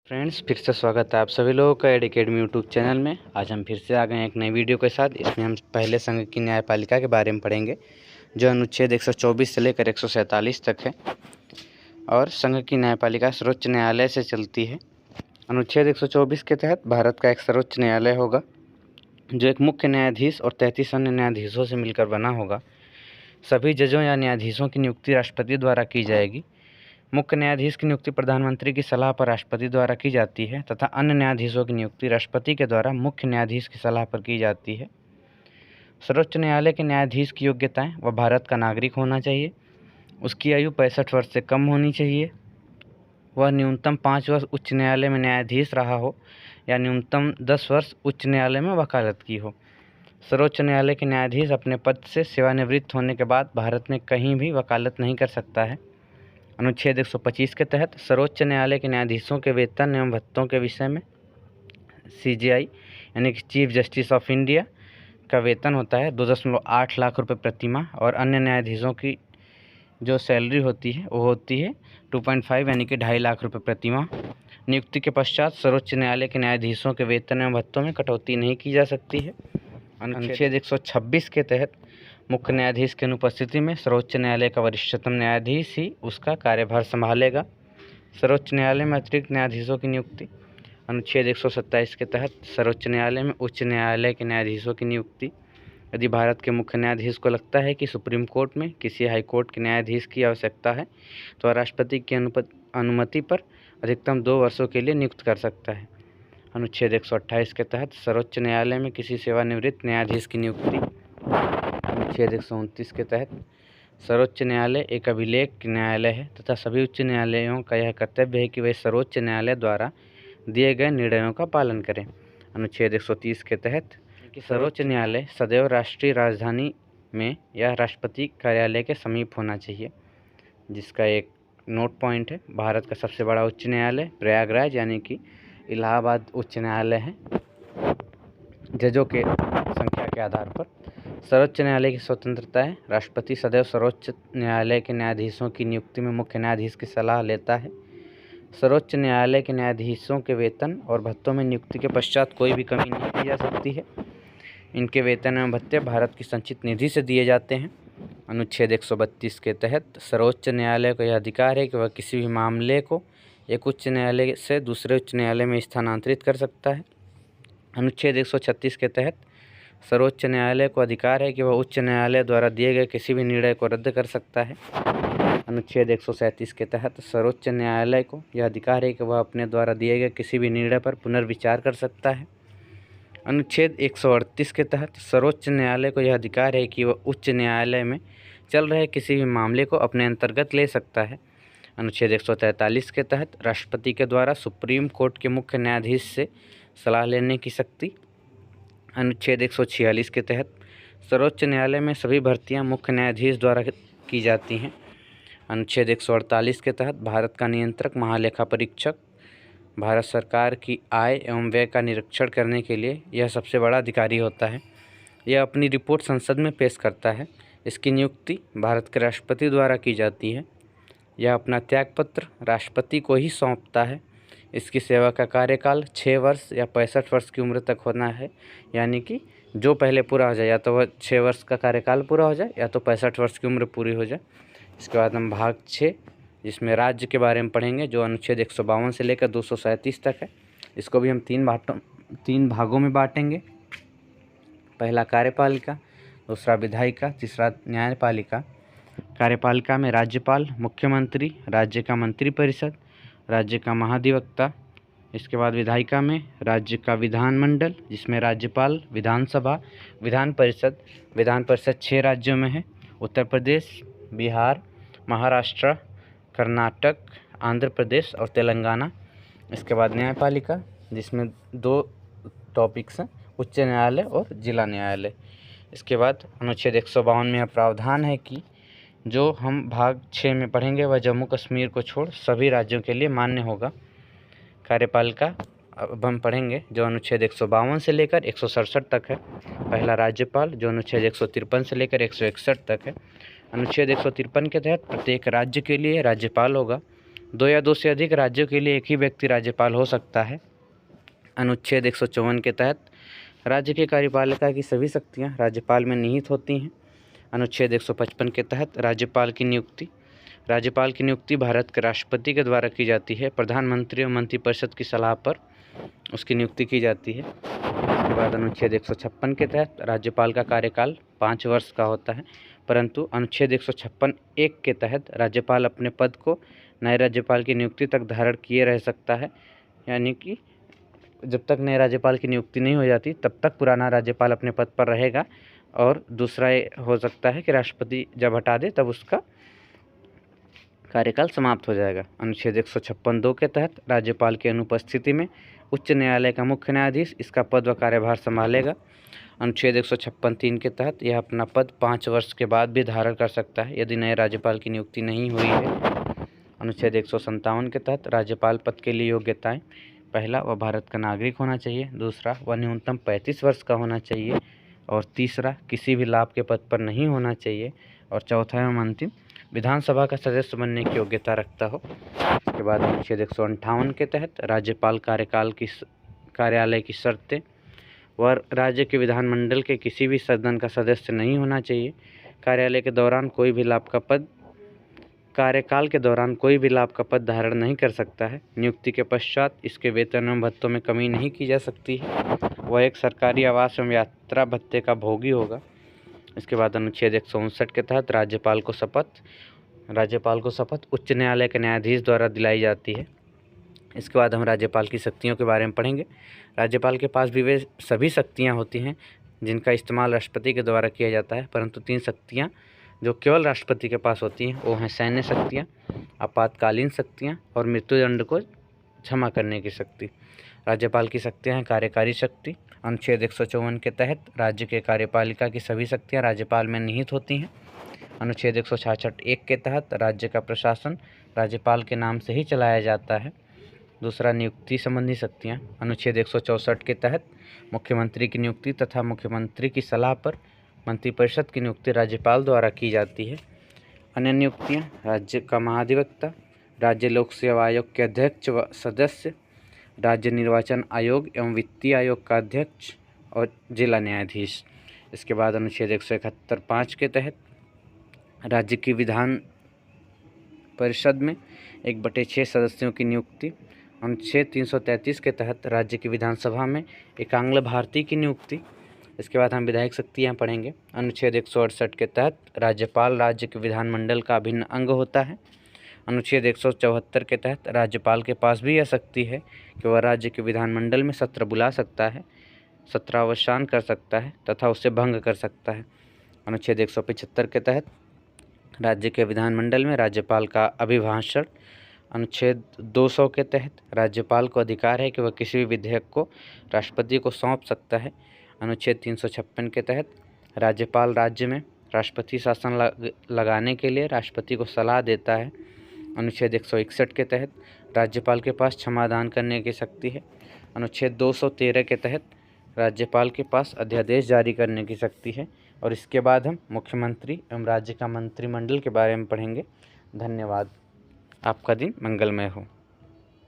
Friends, फिर से स्वागत है आप सभी लोगों का एड अकेडमी यूट्यूब चैनल में। आज हम फिर से आ गए एक नई वीडियो के साथ। इसमें हम पहले संघ की न्यायपालिका के बारे में पढ़ेंगे, जो अनुच्छेद 124 से लेकर 147 तक है और संघ की न्यायपालिका सर्वोच्च न्यायालय से चलती है। अनुच्छेद 124 के तहत भारत का एक सर्वोच्च न्यायालय होगा, जो एक मुख्य न्यायाधीश और 33 अन्य न्यायाधीशों से मिलकर बना होगा। सभी जजों या न्यायाधीशों की नियुक्ति राष्ट्रपति द्वारा की जाएगी। मुख्य न्यायाधीश की नियुक्ति प्रधानमंत्री की सलाह पर राष्ट्रपति द्वारा की जाती है तथा अन्य न्यायाधीशों की नियुक्ति राष्ट्रपति के द्वारा मुख्य न्यायाधीश की सलाह पर की जाती है। सर्वोच्च न्यायालय के न्यायाधीश की योग्यताएं: वह भारत का नागरिक होना चाहिए, उसकी आयु 65 वर्ष से कम होनी चाहिए, वह न्यूनतम 5 वर्ष उच्च न्यायालय में न्यायाधीश रहा हो या न्यूनतम 10 वर्ष उच्च न्यायालय में वकालत की हो। सर्वोच्च न्यायालय के न्यायाधीश अपने पद से सेवानिवृत्त होने के बाद भारत में कहीं भी वकालत नहीं कर सकता है। अनुच्छेद 125 के तहत सर्वोच्च न्यायालय के न्यायाधीशों के वेतन एवं भत्तों के विषय में CJI यानी कि चीफ जस्टिस ऑफ इंडिया का वेतन होता है 2.8 लाख रुपये प्रति माह, और अन्य न्यायाधीशों की जो सैलरी होती है वो होती है 2.5 यानी कि 2.5 लाख रुपये प्रति माह। नियुक्ति के पश्चात सर्वोच्च न्यायालय के न्यायाधीशों के वेतन एवं भत्तों में कटौती नहीं की जा सकती है। अनुच्छेद 126 के तहत मुख्य न्यायाधीश की अनुपस्थिति में सर्वोच्च न्यायालय का वरिष्ठतम न्यायाधीश ही उसका कार्यभार संभालेगा। सर्वोच्च न्यायालय में अतिरिक्त न्यायाधीशों की नियुक्ति: अनुच्छेद 127 के तहत सर्वोच्च न्यायालय में उच्च न्यायालय के न्यायाधीशों की नियुक्ति: यदि भारत के मुख्य न्यायाधीश को लगता है कि सुप्रीम कोर्ट में किसी हाई कोर्ट के न्यायाधीश की आवश्यकता है, तो राष्ट्रपति की अनुमति पर अधिकतम 2 वर्षों के लिए नियुक्त कर सकता है। अनुच्छेद 128 के तहत सर्वोच्च न्यायालय में किसी सेवानिवृत्त न्यायाधीश की नियुक्ति: अनुच्छेद 129 के तहत सर्वोच्च न्यायालय एक अभिलेख न्यायालय है तथा सभी उच्च न्यायालयों का यह कर्तव्य है कि वे सर्वोच्च न्यायालय द्वारा दिए गए निर्णयों का पालन करें। अनुच्छेद 130 के तहत सर्वोच्च न्यायालय सदैव राष्ट्रीय राजधानी में या राष्ट्रपति कार्यालय के समीप होना चाहिए, जिसका एक नोट पॉइंट है। भारत का सबसे बड़ा उच्च न्यायालय प्रयागराज यानी कि इलाहाबाद उच्च न्यायालय है। जजों के संख्या के आधार पर सर्वोच्च न्यायालय की स्वतंत्रता है। राष्ट्रपति सदैव सर्वोच्च न्यायालय के न्यायाधीशों की नियुक्ति में मुख्य न्यायाधीश की सलाह लेता है। सर्वोच्च न्यायालय के न्यायाधीशों के वेतन और भत्तों में नियुक्ति के पश्चात कोई भी कमी नहीं की जा सकती है। इनके वेतन एवं भत्ते भारत की संचित निधि से दिए जाते हैं। अनुच्छेद 132 के तहत सर्वोच्च न्यायालय को यह अधिकार है कि वह किसी भी मामले को एक उच्च न्यायालय से दूसरे उच्च न्यायालय में स्थानांतरित कर सकता है। अनुच्छेद 136 के तहत सर्वोच्च न्यायालय को अधिकार है कि वह उच्च न्यायालय द्वारा दिए गए किसी भी निर्णय को रद्द कर सकता है। अनुच्छेद 137 के तहत सर्वोच्च न्यायालय को यह अधिकार है कि वह अपने द्वारा दिए गए किसी भी निर्णय पर पुनर्विचार कर सकता है। अनुच्छेद 138 के तहत सर्वोच्च न्यायालय को यह अधिकार है कि वह उच्च न्यायालय में चल रहे किसी भी मामले को अपने अंतर्गत ले सकता है। अनुच्छेद 143 के तहत राष्ट्रपति के द्वारा सुप्रीम कोर्ट के मुख्य न्यायाधीश से सलाह लेने की शक्ति। अनुच्छेद 146 के तहत सर्वोच्च न्यायालय में सभी भर्तियां मुख्य न्यायाधीश द्वारा की जाती हैं। अनुच्छेद 148 के तहत भारत का नियंत्रक महालेखा परीक्षक भारत सरकार की आय एवं व्यय का निरीक्षण करने के लिए यह सबसे बड़ा अधिकारी होता है। यह अपनी रिपोर्ट संसद में पेश करता है। इसकी नियुक्ति भारत के राष्ट्रपति द्वारा की जाती है। यह अपना त्यागपत्र राष्ट्रपति को ही सौंपता है। इसकी सेवा का कार्यकाल 6 वर्ष या 65 वर्ष की उम्र तक होना है, यानी कि जो पहले पूरा हो जाए, या तो वह 6 वर्ष का कार्यकाल पूरा हो जाए या तो 65 वर्ष की उम्र पूरी हो जाए। इसके बाद हम भाग 6 जिसमें राज्य के बारे में पढ़ेंगे, जो अनुच्छेद 152 से लेकर 237 तक है। इसको भी हम 3 भागों में बांटेंगे। पहला कार्यपालिका, दूसरा विधायिका, तीसरा न्यायपालिका। कार्यपालिका में राज्यपाल, मुख्यमंत्री, राज्य का मंत्रिपरिषद, राज्य का महाधिवक्ता। इसके बाद विधायिका में राज्य का विधानमंडल, जिसमें राज्यपाल, विधानसभा, विधान परिषद 6 राज्यों में है: उत्तर प्रदेश, बिहार, महाराष्ट्र, कर्नाटक, आंध्र प्रदेश और तेलंगाना। इसके बाद न्यायपालिका, जिसमें 2 टॉपिक्स हैं, उच्च न्यायालय और जिला न्यायालय। इसके बाद अनुच्छेद 152 में प्रावधान है कि जो हम भाग 6 में पढ़ेंगे वह जम्मू कश्मीर को छोड़ सभी राज्यों के लिए मान्य होगा। कार्यपालिका अब हम पढ़ेंगे जो अनुच्छेद 152 से लेकर 167 तक है। पहला राज्यपाल, जो अनुच्छेद 153 से लेकर 161 तक है। अनुच्छेद 153 के तहत प्रत्येक राज्य के लिए राज्यपाल होगा। 2 या 2 से अधिक राज्यों के लिए एक ही व्यक्ति राज्यपाल हो सकता है। अनुच्छेद 154 के तहत राज्य के कार्यपालिका की सभी शक्तियाँ राज्यपाल में निहित होती हैं। अनुच्छेद 155 के तहत राज्यपाल की नियुक्ति भारत के राष्ट्रपति के द्वारा की जाती है। प्रधानमंत्री और मंत्रिपरिषद की सलाह पर उसकी नियुक्ति की जाती है। उसके बाद अनुच्छेद 156 के तहत राज्यपाल का कार्यकाल 5 वर्ष का होता है, परंतु अनुच्छेद 156(1) के तहत राज्यपाल अपने पद को नए राज्यपाल की नियुक्ति तक धारण किए रह सकता है। यानी कि जब तक नए राज्यपाल की नियुक्ति नहीं हो जाती तब तक पुराना राज्यपाल अपने पद पर रहेगा, और दूसरा ये हो सकता है कि राष्ट्रपति जब हटा दे तब उसका कार्यकाल समाप्त हो जाएगा। अनुच्छेद 156(2) के तहत राज्यपाल की अनुपस्थिति में उच्च न्यायालय का मुख्य न्यायाधीश इसका पद व कार्यभार संभालेगा। अनुच्छेद 156(3) के तहत यह अपना पद 5 वर्ष के बाद भी धारण कर सकता है यदि नए राज्यपाल की नियुक्ति नहीं हुई है। अनुच्छेद 157 के तहत राज्यपाल पद के लिए योग्यताएं: पहला, वह भारत का नागरिक होना चाहिए। दूसरा, वह न्यूनतम 35 वर्ष का होना चाहिए। और तीसरा, किसी भी लाभ के पद पर नहीं होना चाहिए। और चौथा एवं अंतिम, विधानसभा का सदस्य बनने की योग्यता रखता हो। इसके बाद अनुच्छेद 158 के तहत राज्यपाल कार्यालय की शर्तें: वह राज्य के विधानमंडल के किसी भी सदन का सदस्य नहीं होना चाहिए। कार्यकाल के दौरान कोई भी लाभ का पद धारण नहीं कर सकता है। नियुक्ति के पश्चात इसके वेतन एवं भत्तों में कमी नहीं की जा सकती है। वह एक सरकारी आवास एवं यात्रा भत्ते का भोगी होगा। इसके बाद अनुच्छेद 159 के तहत राज्यपाल को शपथ उच्च न्यायालय के न्यायाधीश द्वारा दिलाई जाती है। इसके बाद हम राज्यपाल की शक्तियों के बारे में पढ़ेंगे। राज्यपाल के पास भी वे सभी शक्तियाँ होती हैं जिनका इस्तेमाल राष्ट्रपति के द्वारा किया जाता है, परंतु 3 शक्तियाँ जो केवल राष्ट्रपति के पास होती हैं वो हैं सैन्य शक्तियाँ, आपातकालीन शक्तियाँ और मृत्युदंड को क्षमा करने की शक्ति। राज्यपाल की शक्तियाँ हैं कार्यकारी शक्ति। अनुच्छेद 154 के तहत राज्य के कार्यपालिका की सभी शक्तियाँ राज्यपाल में निहित होती हैं। अनुच्छेद 166(1) के तहत राज्य का प्रशासन राज्यपाल के नाम से ही चलाया जाता है। दूसरा, नियुक्ति संबंधी शक्तियाँ। अनुच्छेद 164 के तहत मुख्यमंत्री की नियुक्ति तथा मुख्यमंत्री की सलाह पर मंत्रिपरिषद की नियुक्ति राज्यपाल द्वारा की जाती है। अन्य नियुक्तियाँ: राज्य का महाधिवक्ता, राज्य लोक सेवा आयोग के अध्यक्ष व सदस्य, राज्य निर्वाचन आयोग एवं वित्तीय आयोग का अध्यक्ष और जिला न्यायाधीश। इसके बाद अनुच्छेद 171(5) के तहत राज्य की विधान परिषद में 1/6 सदस्यों की नियुक्ति। अनुच्छेद 333 के तहत राज्य की विधानसभा में एक आंग्ल भारतीय की नियुक्ति। इसके बाद हम विधायक शक्तियाँ पढ़ेंगे। अनुच्छेद 168 के तहत राज्यपाल राज्य के विधानमंडल का अभिन्न अंग होता है। अनुच्छेद 174 के तहत राज्यपाल के पास भी यह शक्ति है कि वह राज्य के विधानमंडल में सत्र बुला सकता है, सत्रावसान कर सकता है तथा उसे भंग कर सकता है। अनुच्छेद 175 के तहत राज्य के विधानमंडल में राज्यपाल का अभिभाषण। अनुच्छेद 200 के तहत राज्यपाल को अधिकार है कि वह किसी भी विधेयक को राष्ट्रपति को सौंप सकता है। अनुच्छेद 356 के तहत राज्यपाल राज्य में राष्ट्रपति शासन लगाने के लिए राष्ट्रपति को सलाह देता है। अनुच्छेद 161 के तहत राज्यपाल के पास क्षमादान करने की शक्ति है। अनुच्छेद 213 के तहत राज्यपाल के पास अध्यादेश जारी करने की शक्ति है। और इसके बाद हम मुख्यमंत्री एवं राज्य का मंत्रिमंडल के बारे में पढ़ेंगे। धन्यवाद। आपका दिन मंगलमय हो।